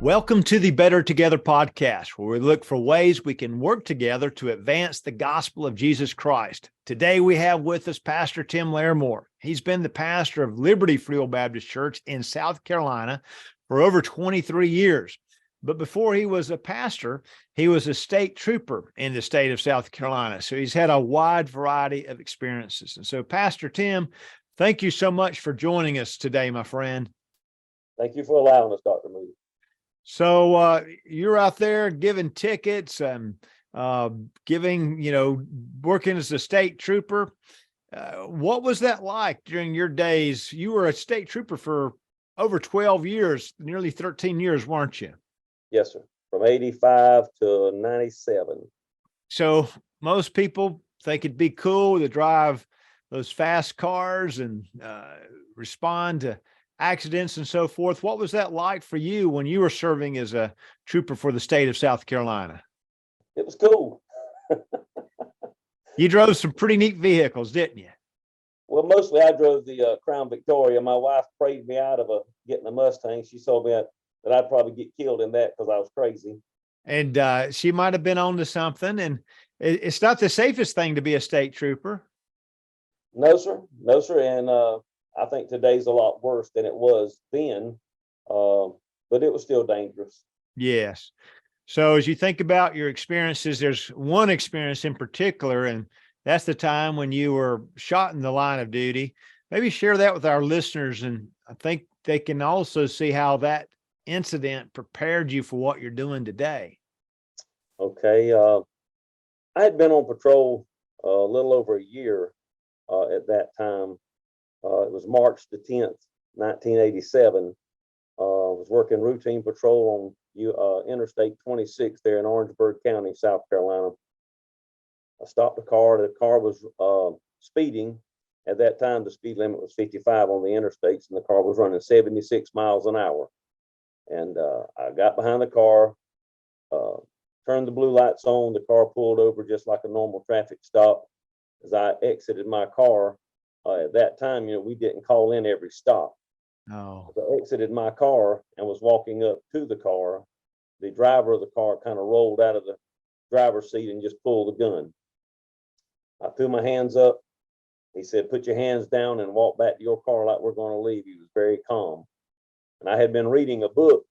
Welcome to the Better Together podcast, where we look for ways we can work together to advance the gospel of Jesus Christ. Today, we have with us Pastor Tim Larrimore. He's been the pastor of Liberty Free Will Baptist Church in South Carolina for over 23 years. But before he was a pastor, he was a state trooper in the state of South Carolina. So he's had a wide variety of experiences. And so, Pastor Tim, thank you so much for joining us today, my friend. Thank you for allowing us, Dr. Moody. So you're out there giving tickets and working as a state trooper. What was that like during your days? You were a state trooper for over 12 years, nearly 13 years, weren't you? Yes, sir. From 85 to 97. So most people think it'd be cool to drive those fast cars and respond to accidents and so forth. What was that like for you when you were serving as a trooper for the state of South Carolina? It was cool. You drove some pretty neat vehicles, didn't you? Well, mostly I drove the Crown Victoria. My wife prayed me out of getting a Mustang. She told me that I'd probably get killed in that because I was crazy. And she might have been on to something. And it's not the safest thing to be a state trooper. No, sir. No, sir. And I think today's a lot worse than it was then, but it was still dangerous. Yes. So as you think about your experiences, there's one experience in particular, and that's the time when you were shot in the line of duty. Maybe share that with our listeners, and I think they can also see how that incident prepared you for what you're doing today. Okay. I had been on patrol a little over a year at that time. It was March the 10th, 1987. I was working routine patrol on Interstate 26 there in Orangeburg County, South Carolina. I stopped the car. The car was speeding. At that time, the speed limit was 55 on the interstates, and the car was running 76 miles an hour. And I got behind the car, turned the blue lights on. The car pulled over just like a normal traffic stop. As I exited my car, at that time, we didn't call in every stop. No. As I exited my car and was walking up to the car, the driver of the car kind of rolled out of the driver's seat and just pulled the gun. I threw my hands up. He said, "Put your hands down and walk back to your car like we're going to leave." He was very calm. And I had been reading a book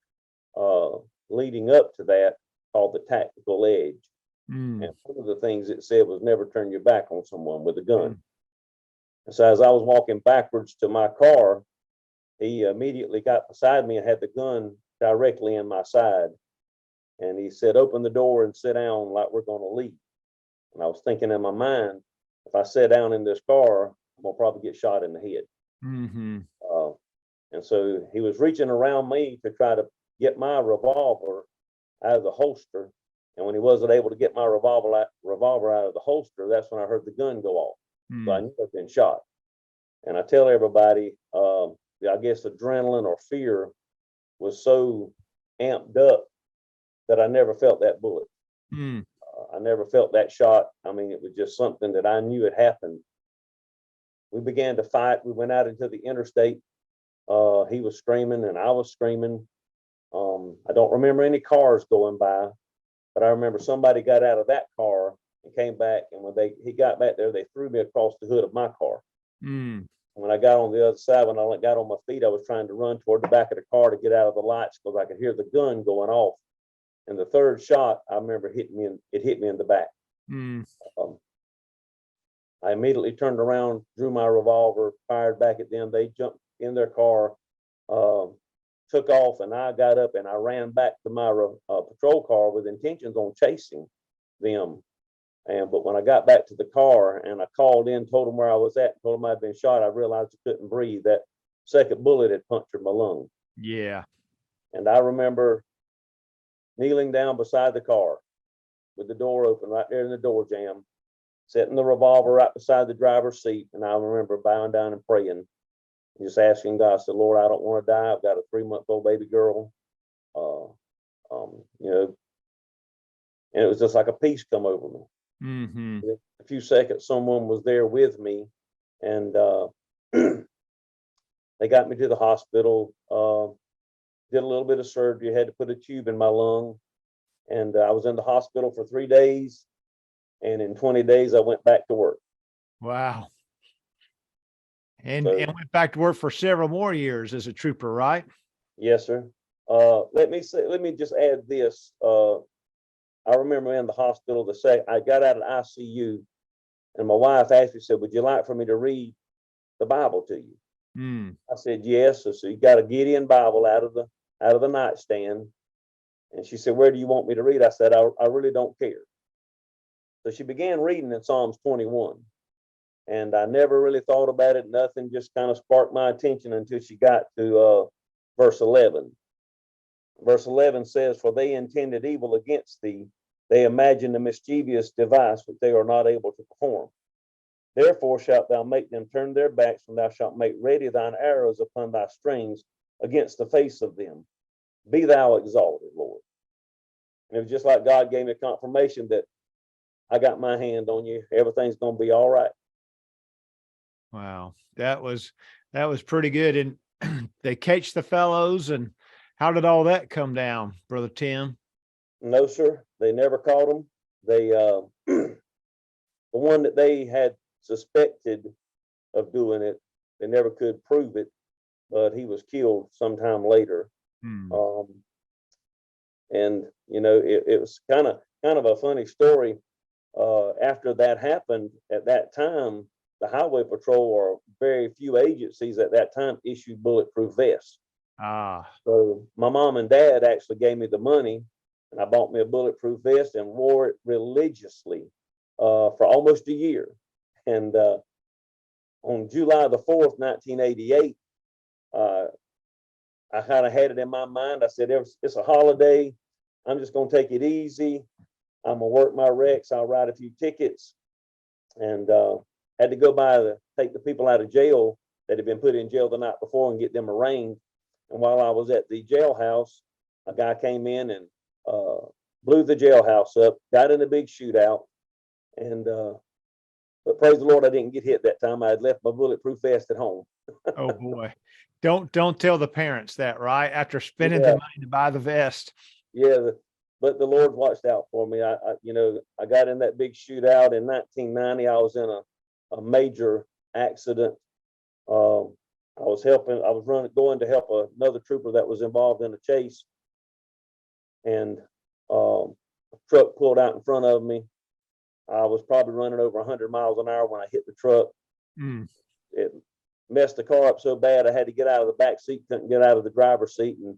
leading up to that called The Tactical Edge. And one of the things it said was never turn your back on someone with a gun. And so as I was walking backwards to my car, he immediately got beside me and had the gun directly in my side. And he said, "Open the door and sit down like we're going to leave." And I was thinking in my mind, if I sit down in this car, I'm going to probably get shot in the head. And so he was reaching around me to try to get my revolver out of the holster. And when he wasn't able to get my revolver out of the holster, that's when I heard the gun go off. So I knew I'd been shot. And I tell everybody, I guess adrenaline or fear was so amped up that I never felt that bullet. I never felt that shot. I mean, it was just something that I knew had happened. We began to fight. We went out into the interstate. He was screaming and I was screaming. I don't remember any cars going by, but I remember somebody got out of that car and came back. And when he got back there, they threw me across the hood of my car. When I got on the other side, when I got on my feet, I was trying to run toward the back of the car to get out of the lights because I could hear the gun going off. And the third shot, I remember it hit me in the back. I immediately turned around, drew my revolver, fired back at them. They jumped in their car, took off, and I got up and I ran back to my patrol car with intentions on chasing them. But when I got back to the car and I called in, told them where I was at, told them I'd been shot, I realized I couldn't breathe. That second bullet had punctured my lung. Yeah. And I remember kneeling down beside the car with the door open right there in the door jamb, setting the revolver right beside the driver's seat. And I remember bowing down and praying, just asking God, I said, "Lord, I don't want to die. I've got a 3-month-old baby girl." And it was just like a peace come over me. A few seconds, someone was there with me, and they got me to the hospital. did a little bit of surgery, had to put a tube in my lung, and I was in the hospital for 3 days. And in 20 days, I went back to work. Wow. And So, went back to work for several more years as a trooper, right? yes, sir. Let me just add this. I remember in the hospital, I got out of ICU, and my wife asked me, said, "Would you like for me to read the Bible to you?" I said, "Yes." So you got a Gideon Bible out of the nightstand. And she said, "Where do you want me to read?" I said, I really don't care. So she began reading in Psalms 21. And I never really thought about it. Nothing just kind of sparked my attention until she got to verse 11. Verse 11 says, "For they intended evil against thee. They imagined a mischievous device which they are not able to perform. Therefore shalt thou make them turn their backs, and thou shalt make ready thine arrows upon thy strings against the face of them. Be thou exalted, Lord." And it was just like God gave me confirmation that I got my hand on you. Everything's going to be all right. Wow. That was pretty good. And they catch the fellows, and how did all that come down, Brother Tim? No, sir. They never caught them. They, the one that they had suspected of doing it, they never could prove it, but he was killed sometime later. And it was kind of a funny story. After that happened, at that time, the Highway Patrol, or very few agencies at that time, issued bulletproof vests. So my mom and dad actually gave me the money, and I bought me a bulletproof vest and wore it religiously for almost a year. And on July the 4th, 1988, I kind of had it in my mind. I said, it's a holiday. I'm just going to take it easy. I'm going to work my wrecks. I'll write a few tickets. And had to go take the people out of jail that had been put in jail the night before and get them arraigned. And while I was at the jailhouse, a guy came in and blew the jailhouse up, got in a big shootout. And but praise the Lord, I didn't get hit that time. I had left my bulletproof vest at home. Oh boy. Don't tell the parents that, right? After spending the money to buy the vest. Yeah, but the Lord watched out for me. I got in that big shootout in 1990. I was in a major accident. I was going to help another trooper that was involved in a chase, and a truck pulled out in front of me. I was probably running over 100 miles an hour when I hit the truck. It messed the car up so bad I had to get out of the back seat, couldn't get out of the driver's seat, and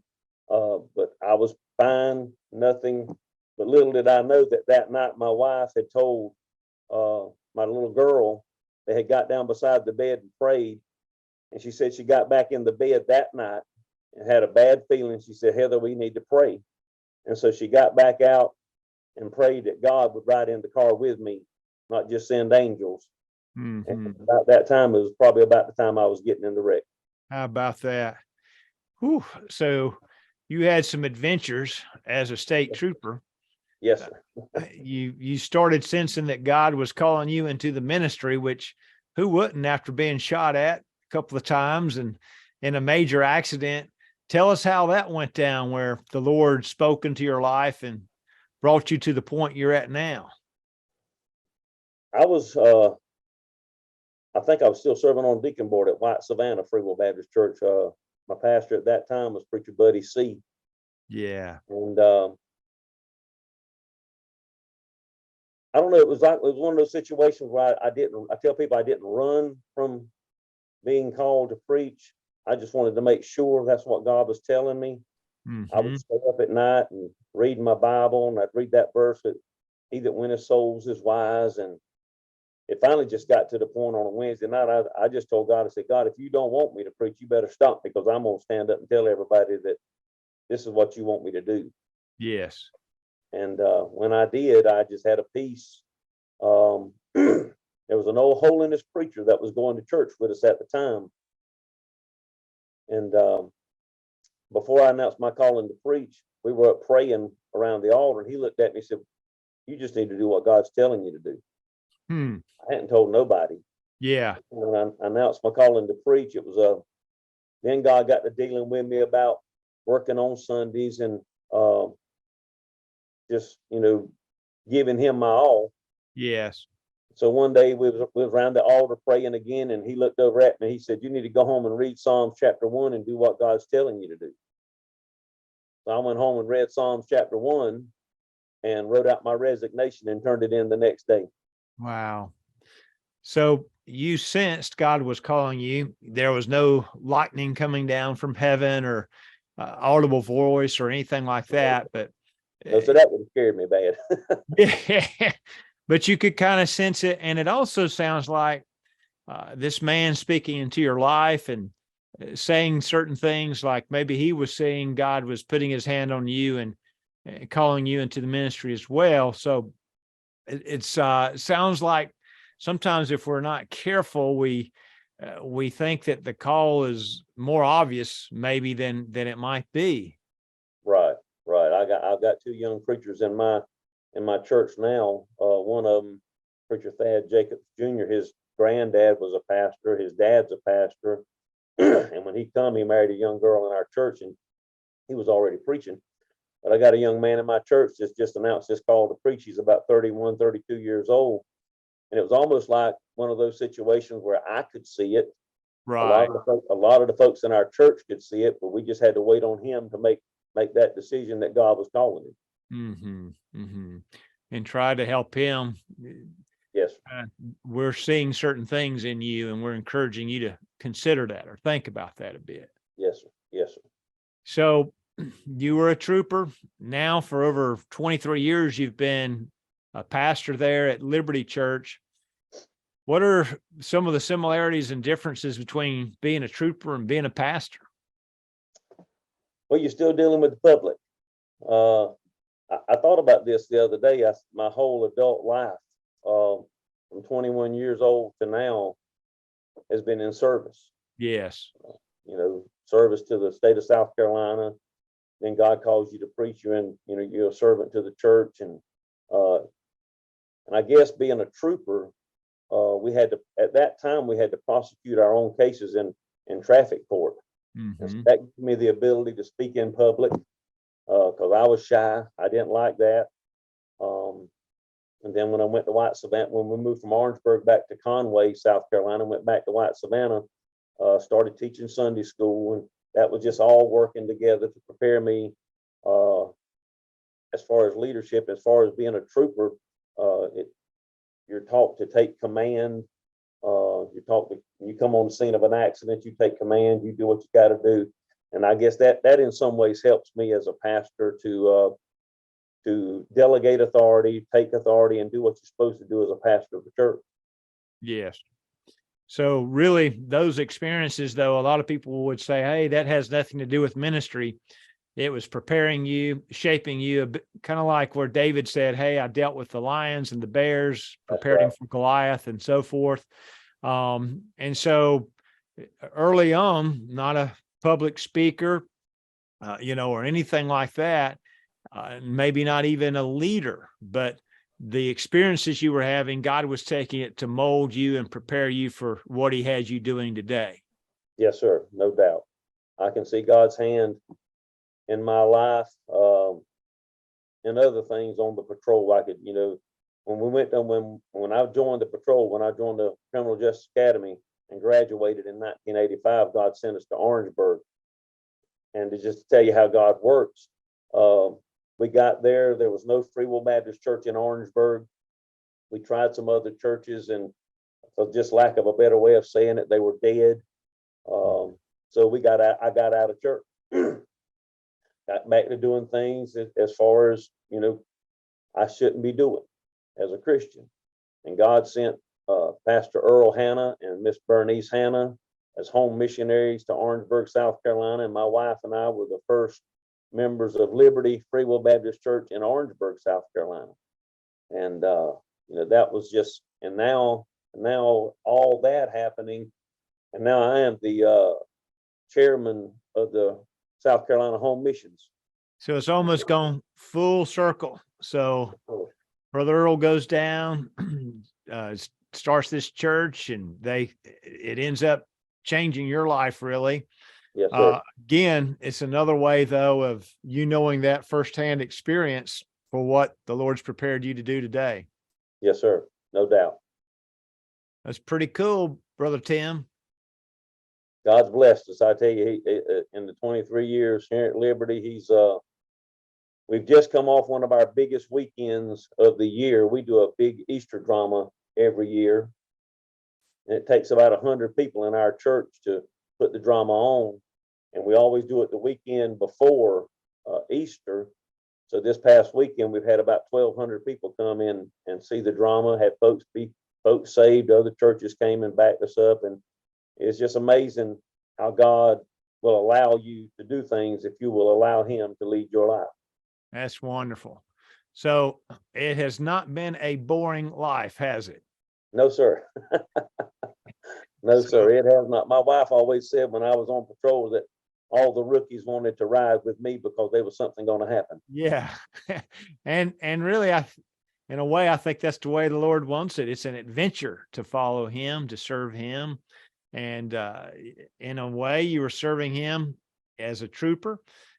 but I was fine, nothing. But little did I know that night my wife had told my little girl. They had got down beside the bed and prayed, and she said she got back in the bed that night and had a bad feeling. She said, "Heather, we need to pray." And so she got back out and prayed that God would ride in the car with me, not just send angels. And about that time, it was probably about the time I was getting in the wreck. How about that? Whew. So you had some adventures as a state trooper. Yes, sir. You started sensing that God was calling you into the ministry, which who wouldn't after being shot at a couple of times and in a major accident? Tell us how that went down, where the Lord spoke into your life and brought you to the point you're at now. I think I was still serving on deacon board at White Savannah Free Will Baptist Church. My pastor at that time was Preacher Buddy C. Yeah. And I don't know, it was one of those situations where I tell people I didn't run from being called to preach. I just wanted to make sure that's what God was telling me. I would stay up at night and read my Bible, and I'd read that verse that he that winneth souls is wise. And it finally just got to the point on a Wednesday night. I just told God, I said, "God, if you don't want me to preach, you better stop, because I'm going to stand up and tell everybody that this is what you want me to do." Yes. And when I did, I just had a peace. There was an old holiness preacher that was going to church with us at the time. And before I announced my calling to preach, we were up praying around the altar, and he looked at me and said, "You just need to do what God's telling you to do." I hadn't told nobody. Yeah. When I announced my calling to preach, it was then God got to dealing with me about working on Sundays and just, giving him my all. Yes. So one day we was around the altar praying again, and he looked over at me. He said, "You need to go home and read Psalms chapter 1 and do what God's telling you to do." So I went home and read Psalms chapter 1 and wrote out my resignation and turned it in the next day. Wow. So you sensed God was calling you. There was no lightning coming down from heaven or audible voice or anything like that. But so that would have scared me bad. yeah, but you could kind of sense it. And it also sounds like this man speaking into your life and saying certain things, like maybe he was seeing God was putting his hand on you and calling you into the ministry as well. So it sounds like sometimes if we're not careful, we think that the call is more obvious maybe than it might be. Right. I've got two young preachers in my church now. One of them, Preacher Thad Jacobs Jr., his granddad was a pastor. His dad's a pastor. And when he come, he married a young girl in our church, and he was already preaching. But I got a young man in my church just announced this call to preach. He's about 31, 32 years old. And it was almost like one of those situations where I could see it. Right. A lot of the folks in our church could see it, but we just had to wait on him to make that decision that God was calling him. And try to help him. Yes. We're seeing certain things in you, and we're encouraging you to consider that or think about that a bit. Yes, sir. Yes, sir. So you were a trooper. Now for over 23 years, you've been a pastor there at Liberty Church. What are some of the similarities and differences between being a trooper and being a pastor? Well, you're still dealing with the public. I thought about this the other day. My whole adult life, from 21 years old to now, has been in service. Yes. Service to the state of South Carolina. Then God calls you to preach. You're a servant to the church, and I guess being a trooper, at that time we had to prosecute our own cases in traffic court. Mm-hmm. So that gave me the ability to speak in public because I was shy. I didn't like that. And then when I went to White Savannah, when we moved from Orangeburg back to Conway, South Carolina, went back to White Savannah, started teaching Sunday school, and that was just all working together to prepare me as far as leadership, as far as being a trooper. You're taught to take command. You come on the scene of an accident, you take command, you do what you got to do. And I guess that in some ways helps me as a pastor to delegate authority, take authority, and do what you're supposed to do as a pastor of the church. Yes. So really those experiences, though, a lot of people would say, hey, that has nothing to do with ministry. It was preparing you, shaping you, kind of like where David said, hey, I dealt with the lions and the bears, prepared him for Goliath and so forth. And so early on, not a public speaker, or anything like that, maybe not even a leader, but the experiences you were having, God was taking it to mold you and prepare you for what he has you doing today. Yes, sir. No doubt. I can see God's hand in my life and other things on the patrol. I could, when I joined the patrol, when I joined the Criminal Justice Academy and graduated in 1985, God sent us to Orangeburg. And to just tell you how God works, we got there was no Free Will Baptist Church in Orangeburg. We tried some other churches, and for just lack of a better way of saying it, they were dead. So I got out of church. Got back to doing things as far as, I shouldn't be doing as a Christian. And God sent Pastor Earl Hanna and Miss Bernice Hanna as home missionaries to Orangeburg, South Carolina. And my wife and I were the first members of Liberty Free Will Baptist Church in Orangeburg, South Carolina. And, that was just, and now all that happening. And now I am the chairman of the South Carolina Home Missions. So it's almost gone full circle. So Brother Earl goes down, starts this church, and it ends up changing your life, really. Yes, sir. Again, it's another way, though, of you knowing that firsthand experience for what the Lord's prepared you to do today. Yes, sir. No doubt. That's pretty cool, Brother Tim. God's blessed us. I tell you, in the 23 years here at Liberty, we've just come off one of our biggest weekends of the year. We do a big Easter drama every year, and it takes about 100 people in our church to put the drama on, and we always do it the weekend before Easter. So this past weekend, we've had about 1,200 people come in and see the drama, had folks saved, other churches came and backed us up, and it's just amazing how God will allow you to do things if you will allow him to lead your life. That's wonderful. So it has not been a boring life, has it? No, sir. No, sir, it has not. My wife always said when I was on patrol that all the rookies wanted to ride with me because there was something going to happen. Yeah. and really, in a way, I think that's the way the Lord wants it. It's an adventure to follow him, to serve him. And in a way, you were serving him as a trooper.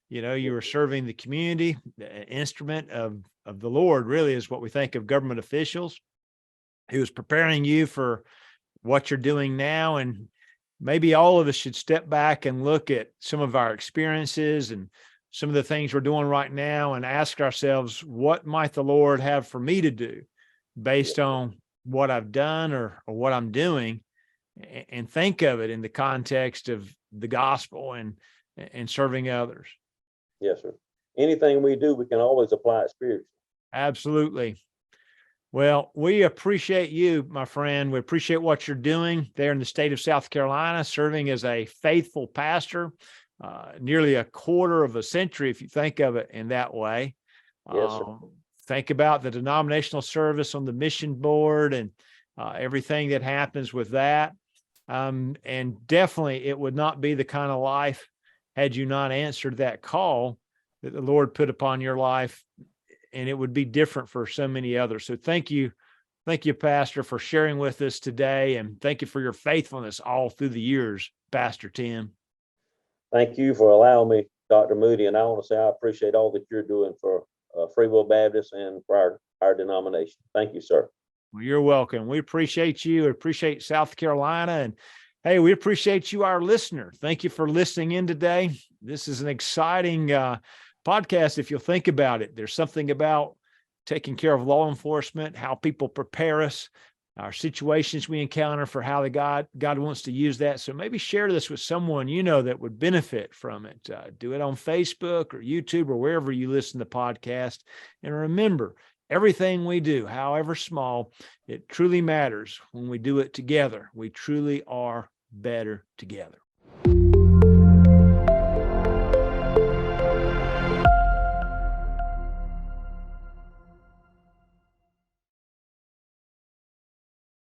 You were serving the community. The instrument of the Lord really is what we think of government officials. He was preparing you for what you're doing now. And maybe all of us should step back and look at some of our experiences and some of the things we're doing right now and ask ourselves, what might the Lord have for me to do based on what I've done or what I'm doing? And think of it in the context of the gospel and serving others. Yes, sir. Anything we do, we can always apply it spiritually. Absolutely. Well, we appreciate you, my friend. We appreciate what you're doing there in the state of South Carolina, serving as a faithful pastor, nearly a quarter of a century, if you think of it in that way. Yes, sir. Think about the denominational service on the mission board and everything that happens with that. And definitely it would not be the kind of life had you not answered that call that the Lord put upon your life, and it would be different for so many others. So thank you, Pastor, for sharing with us today, and thank you for your faithfulness all through the years, Pastor Tim. Thank you for allowing me, Dr. Moody, and I want to say I appreciate all that you're doing for Free Will Baptist and for our denomination. Thank you, sir. Well, you're welcome. We appreciate you. We appreciate South Carolina. And hey, we appreciate you, our listener. Thank you for listening in today. This is an exciting podcast, if you'll think about it. There's something about taking care of law enforcement, how people prepare us, our situations we encounter for how God wants to use that. So maybe share this with someone that would benefit from it. Do it on Facebook or YouTube or wherever you listen to podcasts. And remember, everything we do, however small, it truly matters when we do it together. We truly are better together.